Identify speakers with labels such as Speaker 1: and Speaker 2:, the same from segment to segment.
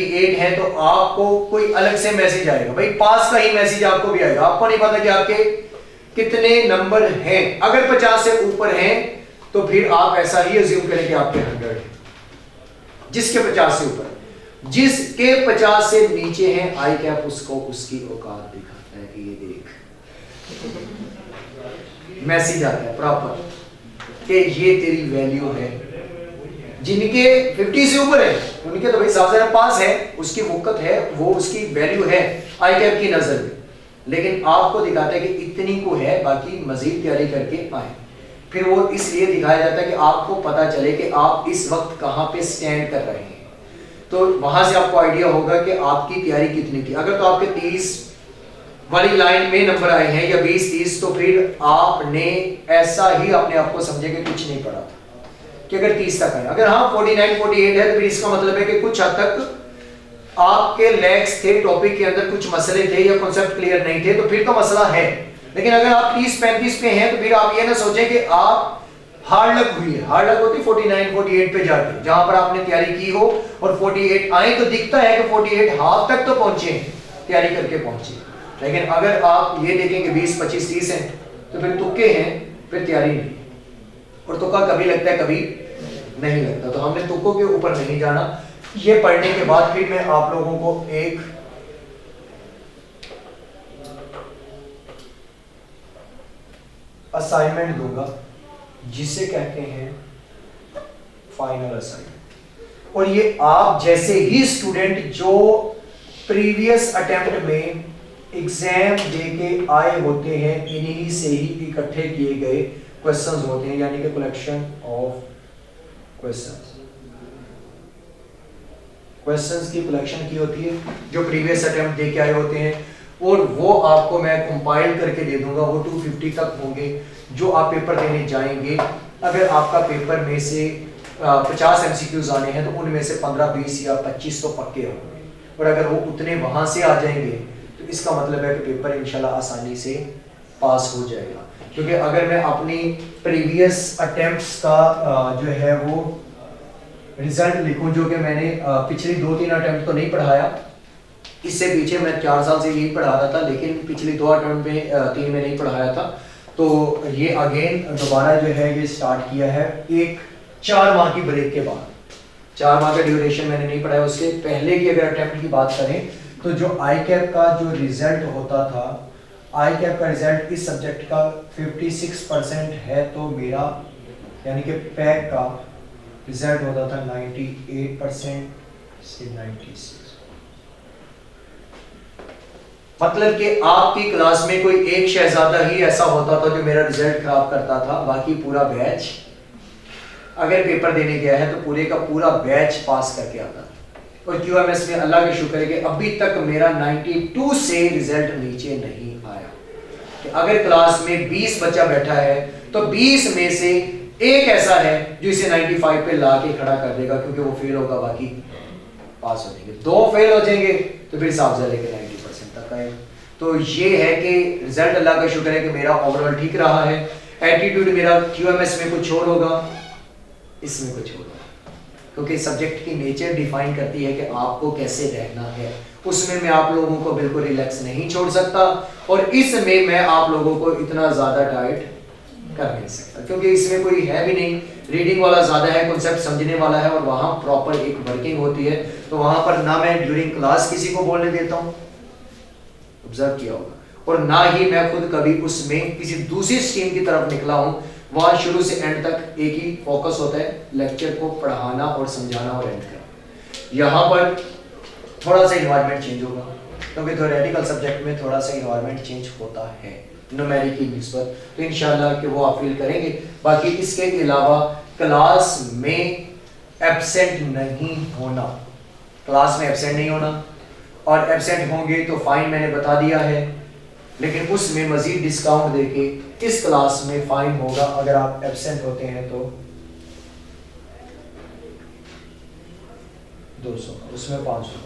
Speaker 1: 98 है तो आपको कोई अलग से मैसेज आएगा, भाई पास का ही मैसेज आपको भी आएगा। आपको नहीं पता कि आपके कितने नंबर हैं। अगर 50 से ऊपर हैं तो फिर आप ऐसा ही अज्यूम करें कि आपके 100 है। जिसके 50 से ऊपर, जिसके 50 से नीचे हैं, आई कैप उसको उसकी औकात दिखाता है कि ये देख, मैसेज आता है प्रॉपर कि ये तेरी वैल्यू है। जिनके 50 से ऊपर है उनके तो भाई साहब पास है, उसकी वक़्त है, वो उसकी वैल्यू है आई कैप की नजर में। लेकिन आपको दिखाता है कि इतनी को है, बाकी मजीद तैयारी करके आए। फिर वो इसलिए दिखाया जाता है कि आपको पता चले कि आप इस वक्त कहां पे स्टैंड कर रहे हैं। तो वहां से आपको आइडिया होगा कि आपकी तैयारी कितनी थी। अगर तो आपके 30 वाली लाइन में नंबर आए हैं या 20-30, तो फिर आपने ऐसा ही अपने आप को समझे कि कुछ नहीं पढ़ा था कि अगर 30 तक आए। अगर हाँ 49-48 है तो फिर इसका मतलब है कि कुछ हद तक आपके लैग्स थे, टॉपिक के अंदर कुछ मसले थे या कॉन्सेप्ट क्लियर नहीं थे, तो फिर तो मसला है। लेकिन अगर आप 30-35 पे हैं तो फिर आप ये ना सोचें कि आप हार्ड लक हुई है। हार्ड लक होती 49-48 पे जाके, जहां पर आपने तैयारी की हो और 48 आए तो दिखता है कि 48 हाफ तक तो पहुंचे हैं, तैयारी करके पहुंचे। लेकिन अगर आप ये देखें कि 20-25-30 हैं तो फिर तुक्के हैं, फिर तैयारी नहीं। और तुक्का कभी लगता है कभी नहीं लगता। तो हमने तुक्कों के ऊपर नहीं जाना। ये पढ़ने के बाद फिर मैं आप लोगों को एक असाइनमेंट दूंगा जिसे कहते हैं फाइनल असाइनमेंट। और ये आप जैसे ही स्टूडेंट जो प्रीवियस अटेम्प्ट में एग्जाम देके आए होते हैं, इन्हीं से ही इकट्ठे किए गए क्वेश्चंस होते हैं, यानी कि कलेक्शन ऑफ क्वेश्चंस की कलेक्शन की होती है जो प्रीवियस अटेम्प्ट देके आए होते हैं। और वो आपको मैं कंपाइल करके दे दूंगा। वो 250 तक होंगे जो आप पेपर देने जाएंगे। अगर आपका पेपर में से 50 एमसीक्यूज आने हैं तो उनमें से 15, 20 या 25 तो पक्के होंगे। और अगर वो उतने वहां से आ जाएंगे तो इसका मतलब है कि पेपर इंशाल्लाह आसानी से पास हो जाएगा। क्योंकि अगर मैं अपनी प्रीवियस अटेम्प्ट्स का जो है वो रिजल्ट लिखूं, जो कि मैंने पिछली 2-3 अटेम्प्ट तो नहीं पढ़ाया, इससे पीछे मैं 4 साल से यही पढ़ा रहा था, लेकिन पिछली 2 अटेम्प्ट में 3 में नहीं पढ़ाया था। तो ये अगेन दोबारा जो है ये स्टार्ट किया है एक 4 माह की ब्रेक के बाद। 4 माह का ड्यूरेशन मैंने नहीं पढ़ाया। उसके पहले की अगर अटेम्प्ट की बात करें तो जो आई कैप का जो रिजल्ट होता था, आई कैप का रिजल्ट इस सब्जेक्ट का 56% है, तो मेरा यानी कि पैक का रिजल्ट होता था 98% से 96। मतलब कि आपकी क्लास में कोई एक शहजादा ही ऐसा होता था जो मेरा रिजल्ट खराब करता था, बाकी पूरा बैच अगर पेपर देने गया है तो पूरे का पूरा बैच पास करके आता था। और क्यूएमएस में अल्लाह का शुक्र है कि अभी तक मेरा 92 से रिजल्ट नीचे नहीं आया। कि अगर क्लास में 20 बच्चा बैठा है तो 20 में से एक ऐसा है जो इसे 95 पे ला के खड़ा कर देगा, क्योंकि वो फेल होगा, बाकी पास हो जाएंगे। 2 फेल हो जाएंगे तो फिर साफ जाए के 90% तक आए। तो ये है कि रिजल्ट अल्लाह का शुक्र है कि मेरा ओवरऑल ठीक रहा है। एटीट्यूड मेरा क्यूएमएस में कुछ और होगा, इसमें कुछ और होगा, क्योंकि सब्जेक्ट की नेचर डिफाइन करती है कि आपको कैसे रहना है। उसमें मैं आप लोगों को बिल्कुल रिलैक्स नहीं छोड़ सकता, और इसमें मैं आप लोगों को इतना ज़्यादा टाइट कर नहीं सकता, क्योंकि इसमें कोई है भी नहीं। रीडिंग वाला ज़्यादा है, कॉन्सेप्ट समझने वाला है, और वहाँ प्रॉपर एक वर्किंग होती है। तो वहाँ पर ना मैं ड्यूरिंग क्लास किसी को बोलने देता हूँ, ऑब्जर्व किया होगा, और ना ही मैं खुद कभी उसमें किसी दूसरी स्ट्रीम की तरफ निकला हूँ। वहाँ शुरू से एंड तक एक ही फोकस होता है, लेक्चर को पढ़ाना और समझाना और एंड करना। यहाँ पर थोड़ा सा इन्वायरमेंट चेंज होगा, क्योंकि थ्योरेटिकल सब्जेक्ट में थोड़ा सा इन्वायरमेंट चेंज होता है न्यूमेरिक की निस्बत, तो इंशाल्लाह कि वो आप फील करेंगे। बाकी इसके अलावा क्लास में एब्सेंट नहीं होना, क्लास में एब्सेंट नहीं होना, और एब्सेंट होंगे तो फाइन मैंने बता दिया है, लेकिन उसमें मजीद डिस्काउंट देके इस क्लास में फाइन होगा अगर आप एब्सेंट होते हैं तो 200, उसमें 500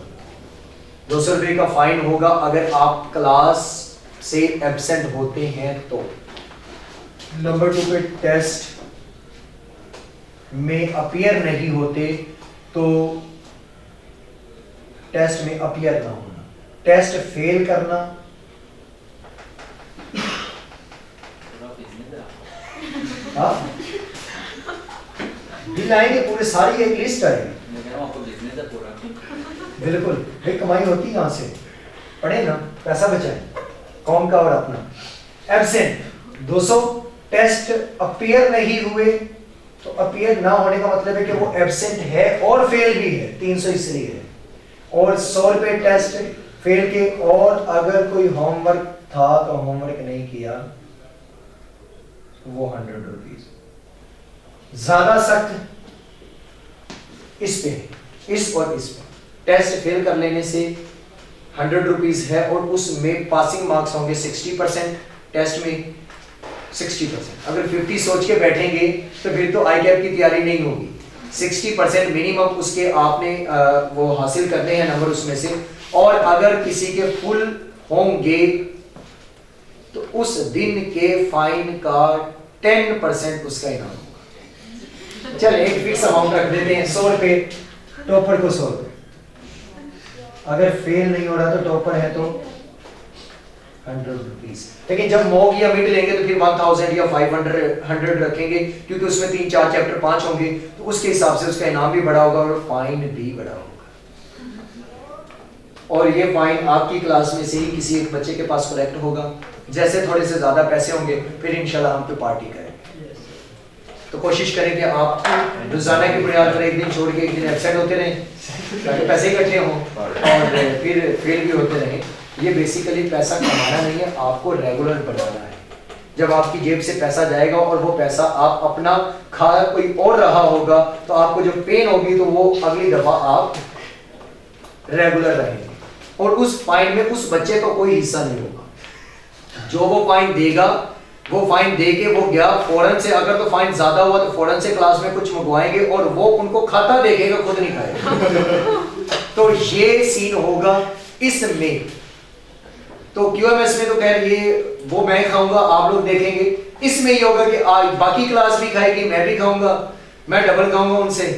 Speaker 1: रुपये का फाइन होगा अगर आप क्लास से एब्सेंट होते हैं तो। नंबर 2 पे टेस्ट में अपीयर नहीं होते तो टेस्ट में अपीयर ना होना, टेस्ट फेल करना, बिल आएंगे पूरे, सारी एक लिस्ट आएगी। बिल्कुल भाई, कमाई होती है यहाँ से, पढ़े ना, पैसा बचाएं कौम का और अपना। एब्सेंट 200, टेस्ट अपीयर नहीं हुए, तो अपीयर ना होने का मतलब है कि वो एब्सेंट है और फेल भी है, 300 इसलिए है। और 100 रुपये टेस्ट फेल के, और अगर कोई होमवर्क था तो होमवर्क नहीं किया वो 100 रुपीज। ज्यादा सख्त इस पे, इस और इस पे, टेस्ट फेल कर लेने से 100 रुपीज है, और उसमें पासिंग मार्क्स होंगे 60%, टेस्ट में 60%। अगर 50 सोच के बैठेंगे तो फिर तो आई कैप की तैयारी नहीं होगी। 60% मिनिमम उसके आपने वो हासिल करने हैं नंबर उसमें से, और अगर किसी के फुल होंगे तो उस दिन के फाइन का 10% उसका इनाम होगा। चल एक फिक्स अमाउंट रख देते हैं, 100 रुपये, टॉपर को 100 रुपये। अगर फेल नहीं हो रहा तो टॉपर है तो 100 रुपीज। लेकिन जब मॉक या मिड लेंगे तो फिर 1000 या 500 रखेंगे, क्योंकि उसमें 3-4 चैप्टर 5 होंगे, तो उसके हिसाब से उसका इनाम भी बड़ा होगा और फाइन भी बड़ा होगा। और ये फाइन आपकी क्लास में से ही किसी एक बच्चे के पास कलेक्ट होगा। जैसे थोड़े से ज्यादा पैसे होंगे फिर इंशाल्लाह हम पे पार्टी करेंगे। तो कोशिश करें कि आप रोजाना की बुनियाद पर एक दिन छोड़ के एक दिन एब्सेंट होते रहें, ताकि पैसे इकट्ठे हों और फिर फेल भी होते रहें। ये बेसिकली पैसा कमाना नहीं है, आपको रेगुलर बढ़ाना है। जब आपकी जेब से पैसा जाएगा और वो पैसा आप अपना खा कोई और रहा होगा, तो आपको जो पेन होगी तो वो अगली दफा आप रेगुलर रहेंगे, और उस फाइन में उस बच्चे का कोई हिस्सा नहीं होगा। जो वो फाइन देगा, वो फाइन दे के वो गया फौरन से, अगर तो फाइन ज्यादा हुआ तो फौरन से क्लास में कुछ मंगवाएंगे और वो उनको खाता देखेगा, खुद नहीं खाएगा। तो ये सीन होगा इसमें। तो क्यूएमएस में तो खैर ये वो मैं खाऊंगा, आप लोग देखेंगे। इसमें ये होगा कि आज बाकी क्लास भी खाएगी, मैं भी खाऊंगा, मैं डबल खाऊंगा उनसे,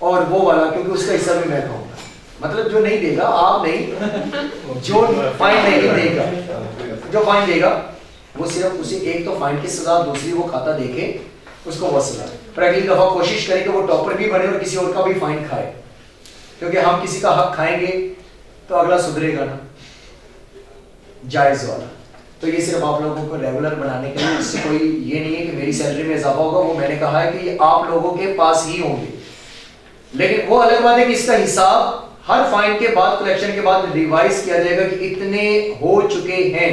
Speaker 1: और वो वाला क्योंकि उसका हिस्सा भी मैं खाऊंगा। मतलब जो नहीं देगा आप नहीं, जो फाइन नहीं देगा, जो फाइन देगा वो सिर्फ उसे एक तो फाइन की सजा, दूसरी वो खाता देके उसको वो सजा। पर अगली दफा कोशिश करें कि वो टॉपर भी बने और किसी और का भी फाइन खाए, क्योंकि हम किसी का हक खाएंगे तो अगला सुधरेगा ना, जायज वाला। तो ये सिर्फ आप लोगों को रेगुलर बनाने के लिए, इससे कोई ये नहीं है कि मेरी सैलरी में इजाफा होगा, वो मैंने कहा है कि ये आप लोगों के पास ही होंगे। लेकिन वो अलग बात है कि इसका हिसाब हर फाइन के बाद, कलेक्शन के बाद रिवाइज किया जाएगा कि इतने हो चुके हैं,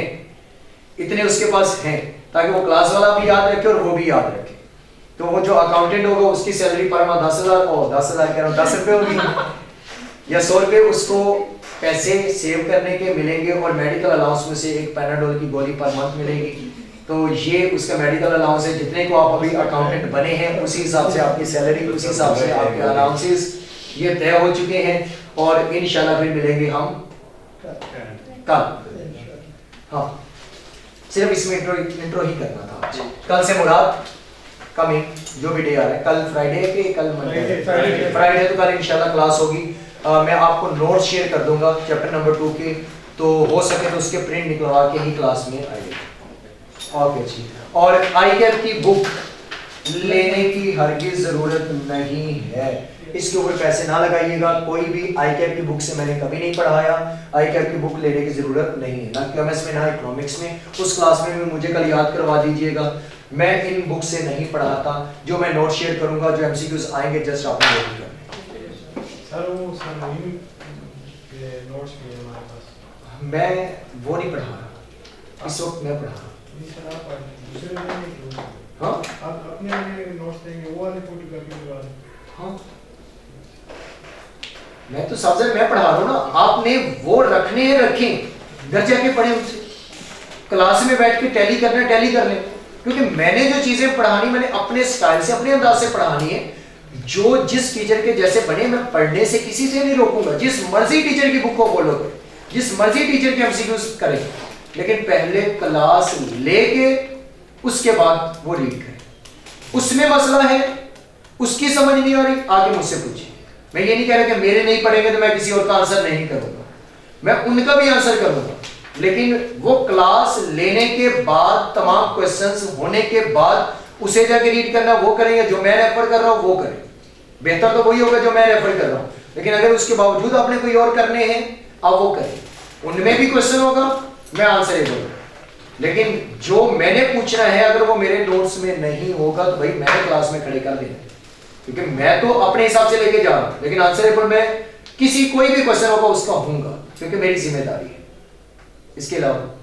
Speaker 1: इतने उसके पास हैं, ताकि वो क्लास वाला भी याद रखे और वो भी याद रखे। तो वो जो अकाउंटेंट होगा उसकी सैलरी पर माह 10,000 और 10,000 कह रहा हूं 10 रुपए होगी या 100 रुपए उसको पैसे सेव करने के मिलेंगे, और मेडिकल अलाउंस में से एक पैनाडोल की गोली पर मंथ मिलेगी। तो ये उसका मेडिकल अलाउंस है। जितने को आप अभी अकाउंटेंट बने हैं उसी हिसाब से आपकी सैलरी, उसी हिसाब से आपके अलाउंसेस ये तय हो चुके हैं, और इंशाल्लाह फिर मिलेंगे हम कल। हाँ, सिर्फ इसमें इंट्रो ही करना था। कल से मुराद कमिंग, जो भी डे आ रहा है, कल फ्राइडे है कि कल मंडे? फ्राइडे। तो कल इंशाल्लाह क्लास होगी। मैं आपको नोट्स शेयर कर दूंगा चैप्टर नंबर 2 के, तो हो सके तो उसके प्रिंट निकलवा के ही क्लास में आएगा। ओके जी। और आई कैप की बुक लेने की हरगिज जरूरत नहीं है, इसके ऊपर पैसे ना लगाइएगा। कोई भी आई कैप की बुक से मैंने कभी नहीं पढ़ाया, आई कैप की बुक लेने की जरूरत नहीं है, ना क्यूएमएस में ना इकोनॉमिक्स में। उस क्लास में भी मुझे कल याद करवा दीजिएगा, मैं इन बुक से नहीं पढ़ाता। जो मैं नोट शेयर करूंगा, जो एमसीक्यूज आएंगे, जस्ट आपने वो करना।
Speaker 2: सर वो नोट्स भी है हमारे पास,
Speaker 1: मैं वो नहीं पढ़ा रहा इस वक्त, मैं पढ़ा रहा। हाँ,
Speaker 2: आप अपने नोट्स देंगे, वो वाले फोटोकॉपी करवा दें।
Speaker 1: हाँ, मैं तो साहब मैं पढ़ा रहा हूँ ना, आपने वो रखने हैं रखें, घर जाके पढ़े उनसे। क्लास में बैठ के टैली करना, टैली कर लें, क्योंकि मैंने जो चीजें पढ़ानी मैंने अपने स्टाइल से, अपने अंदाज से पढ़ानी है। जो जिस टीचर के जैसे बने, मैं पढ़ने से किसी से नहीं रोकूंगा। जिस मर्जी टीचर की बुक को फॉलो करें, जिस मर्जी टीचर के एमसीक्यूज करें, लेकिन पहले क्लास लेके उसके बाद वो रीड करें। उसमें मसला है, उसकी समझ नहीं आ रही, आके मुझसे पूछिए, मैं ये नहीं कह रहा कि मेरे नहीं पढ़ेंगे तो मैं किसी और का आंसर नहीं करूंगा, मैं उनका भी आंसर करूंगा, लेकिन वो क्लास लेने के बाद, तमाम क्वेश्चंस होने के बाद उसे जाके रीड करना वो करेंगे, जो मैं रेफर कर रहा हूं वो करें। बेहतर तो वही होगा जो मैं रेफर कर रहा हूं, लेकिन अगर उसके बावजूद आपने कोई और करने हैं आप वो करें। उनमें भी क्वेश्चन होगा, मैं आंसर दूंगा, लेकिन जो मैंने पूछना है अगर वो मेरे नोट्स में नहीं होगा तो भाई मैंने क्लास में खड़े कर देना, क्योंकि मैं तो अपने हिसाब से लेके जा रहा हूं, लेकिन आंसरेबल मैं किसी कोई भी क्वेश्चन होगा उसका होऊंगा, क्योंकि मेरी जिम्मेदारी है। इसके अलावा